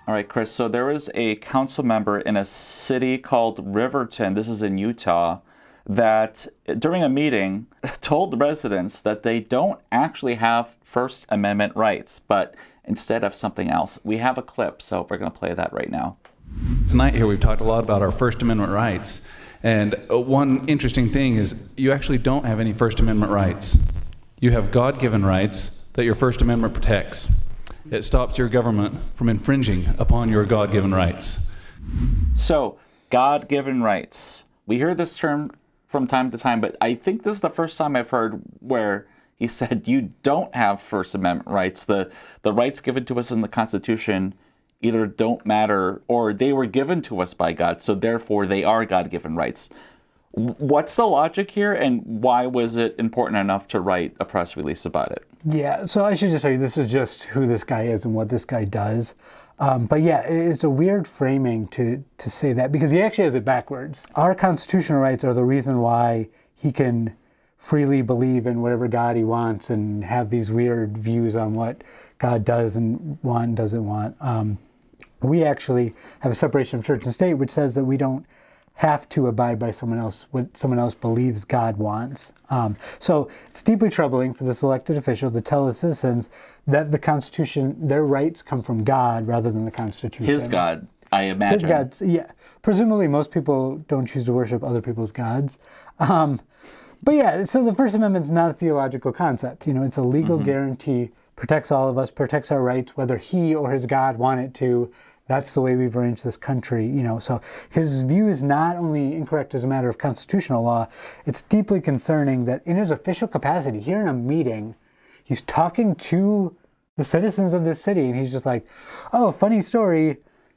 All right, Chris. So there was a council member in a city called Riverton, this is in Utah, that during a meeting told the residents that they don't actually have First Amendment rights, but instead of something else. We have a clip, so we're going to play that right now. Tonight here we've talked a lot about our First Amendment rights. And one interesting thing is you actually don't have any First Amendment rights. You have God-given rights that your First Amendment protects. It stops your government from infringing upon your God-given rights. So, God-given rights. We hear this term from time to time, but I think this is the first time I've heard where he said you don't have First Amendment rights. The rights given to us in the Constitution either don't matter or they were given to us by God, so therefore they are God-given rights. What's the logic here, and why was it important enough to write a press release about it? Yeah, so I should just tell you, this is just who this guy is and what this guy does. But yeah, it's a weird framing to say that, because he actually has it backwards. Our constitutional rights are the reason why he can freely believe in whatever God he wants and have these weird views on what God does and doesn't want. We actually have a separation of church and state, which says that we don't have to abide by what someone else believes God wants. So it's deeply troubling for this elected official to tell his citizens that the Constitution, their rights come from God rather than the Constitution. His God, I imagine. His God, yeah. Presumably most people don't choose to worship other people's gods. But yeah, so the First Amendment's not a theological concept. It's a legal guarantee, protects all of us, protects our rights, whether he or his God want it to. That's the way we've arranged this country, So his view is not only incorrect as a matter of constitutional law, it's deeply concerning that in his official capacity, here in a meeting, he's talking to the citizens of this city, and he's just like, oh, funny story,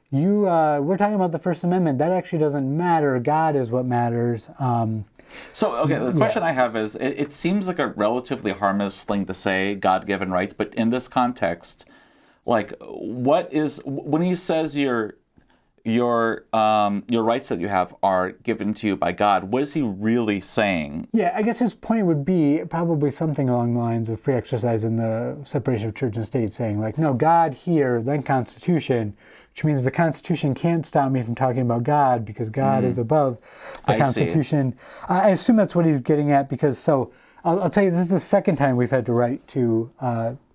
we're talking about the First Amendment. That actually doesn't matter. God is what matters. The question I have is, it seems like a relatively harmless thing to say, God-given rights, but in this context, like, when he says your rights that you have are given to you by God, what is he really saying? Yeah, I guess his point would be probably something along the lines of free exercise in the separation of church and state, saying like, no, God here, then Constitution, which means the Constitution can't stop me from talking about God because God is above the Constitution. I assume that's what he's getting at, because I'll tell you, this is the second time we've had to write to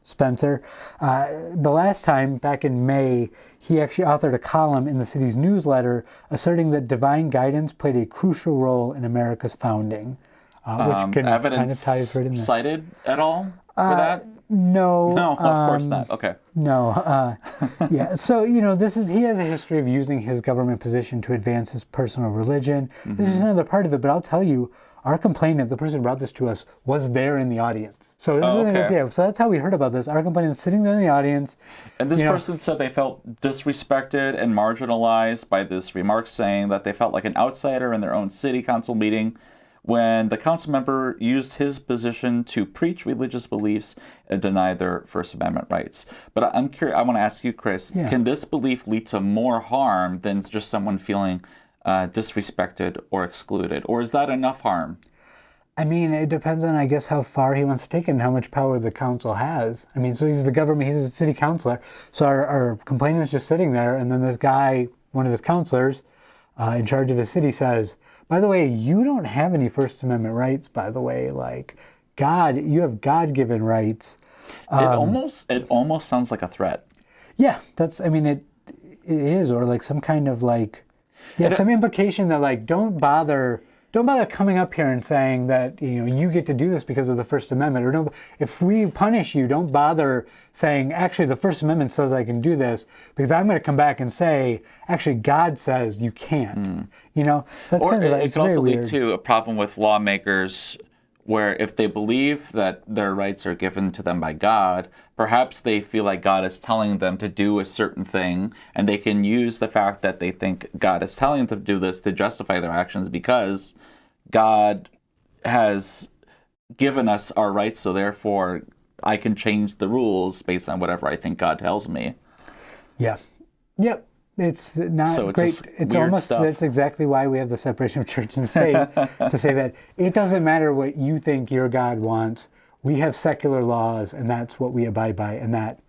Spencer. The last time, back in May, he actually authored a column in the city's newsletter asserting that divine guidance played a crucial role in America's founding, which can kind of ties right in there. Cited at all for that? No. No, of course not. Okay. No. Yeah. So, he has a history of using his government position to advance his personal religion. This is another part of it, but I'll tell you, our complainant, the person who brought this to us, was there in the audience. So so that's how we heard about this. Our complainant sitting there in the audience. And this person said they felt disrespected and marginalized by this remark, saying that they felt like an outsider in their own city council meeting when the council member used his position to preach religious beliefs and deny their First Amendment rights. But I'm curious, I want to ask you, Chris, can this belief lead to more harm than just someone feeling disrespected or excluded? Or is that enough harm? I mean, it depends on, I guess, how far he wants to take it and how much power the council has. I mean, so he's the government, he's a city councilor. So our complainant's just sitting there, and then this guy, one of his councilors in charge of his city, says, by the way, you don't have any First Amendment rights, by the way. Like, you have God-given rights. It almost sounds like a threat. Yeah, it is, or like some kind of some implication that like, don't bother coming up here and saying that you get to do this because of the First Amendment, or if we punish you, don't bother saying actually the First Amendment says I can do this, because I'm going to come back and say actually God says you can't. That's or kind of it can also weird. lead to a problem with lawmakers, where if they believe that their rights are given to them by God, perhaps they feel like God is telling them to do a certain thing, and they can use the fact that they think God is telling them to do this to justify their actions, because God has given us our rights, so therefore I can change the rules based on whatever I think God tells me. Yeah. Yep. It's not great. It's almost stuff. That's exactly why we have the separation of church and state, to say that it doesn't matter what you think your God wants. We have secular laws, and that's what we abide by, and that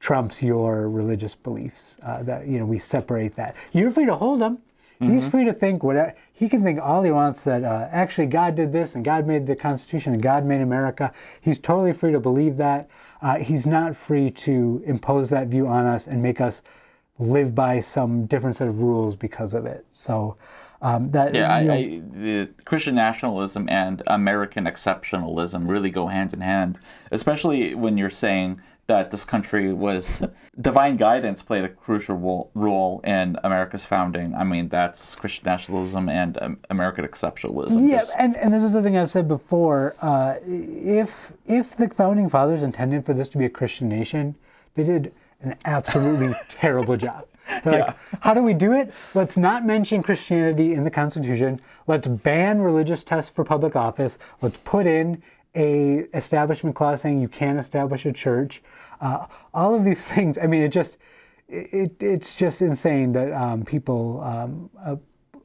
trumps your religious beliefs. That we separate that. You're free to hold him. He's free to think whatever. He can think all he wants that actually God did this and God made the Constitution and God made America. He's totally free to believe that. He's not free to impose that view on us and make us live by some different set of rules because of it. So the Christian nationalism and American exceptionalism really go hand in hand, especially when you're saying that this country was divine guidance played a crucial role in America's founding. I mean, that's Christian nationalism and American exceptionalism. Yeah, and this is the thing I've said before. If the founding fathers intended for this to be a Christian nation, they did an absolutely terrible job. They're like, how do we do it? Let's not mention Christianity in the Constitution. Let's ban religious tests for public office. Let's put in a establishment clause saying you can't establish a church. All of these things. I mean, it's just insane that people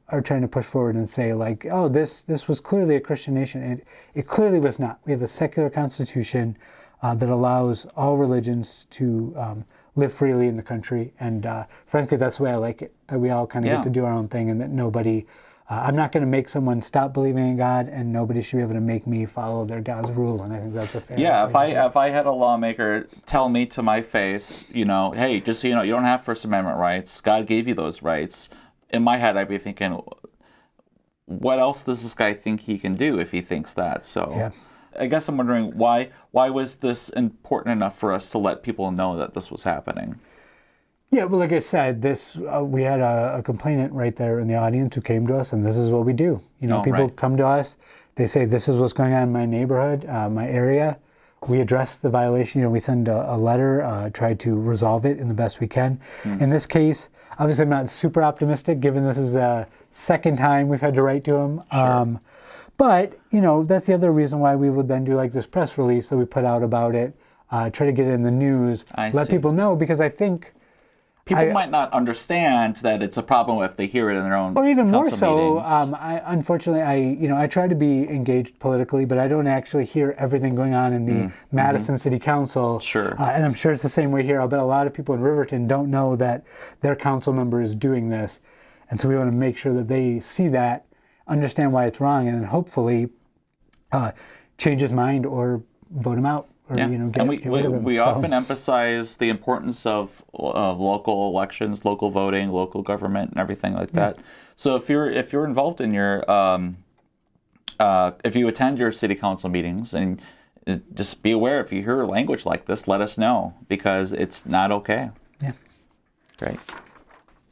are trying to push forward and say like, oh, this was clearly a Christian nation. It clearly was not. We have a secular constitution that allows all religions to live freely in the country, and frankly, that's the way I like it. That we all kind of get to do our own thing, and that nobody. I'm not going to make someone stop believing in God, and nobody should be able to make me follow their God's rules. And I think that's a fair. Yeah, if I had a lawmaker tell me to my face, hey, just so you know, you don't have First Amendment rights. God gave you those rights. In my head, I'd be thinking, what else does this guy think he can do if he thinks that? So, yeah. I guess I'm wondering why was this important enough for us to let people know that this was happening? Yeah, well, like I said, we had a complainant right there in the audience who came to us, and this is what we do. People come to us, they say, this is what's going on in my neighborhood, my area. We address the violation. We send a letter, try to resolve it in the best we can. In this case, obviously, I'm not super optimistic, given this is the second time we've had to write to him. Sure. But that's the other reason why we would then do like this press release that we put out about it, try to get it in the news, let people know, because I think. People might not understand that it's a problem if they hear it in their own or even more so. meetings. Unfortunately, I try to be engaged politically, but I don't actually hear everything going on in the Madison City Council. Sure. And I'm sure it's the same way here. I'll bet a lot of people in Riverton don't know that their council member is doing this, and so we want to make sure that they see that, understand why it's wrong, and then hopefully change his mind or vote him out. Or, and we often emphasize the importance of local elections, local voting, local government, and everything like that. So if you're involved in your if you attend your city council meetings, and just be aware, if you hear language like this, let us know, because it's not okay. Yeah. Great.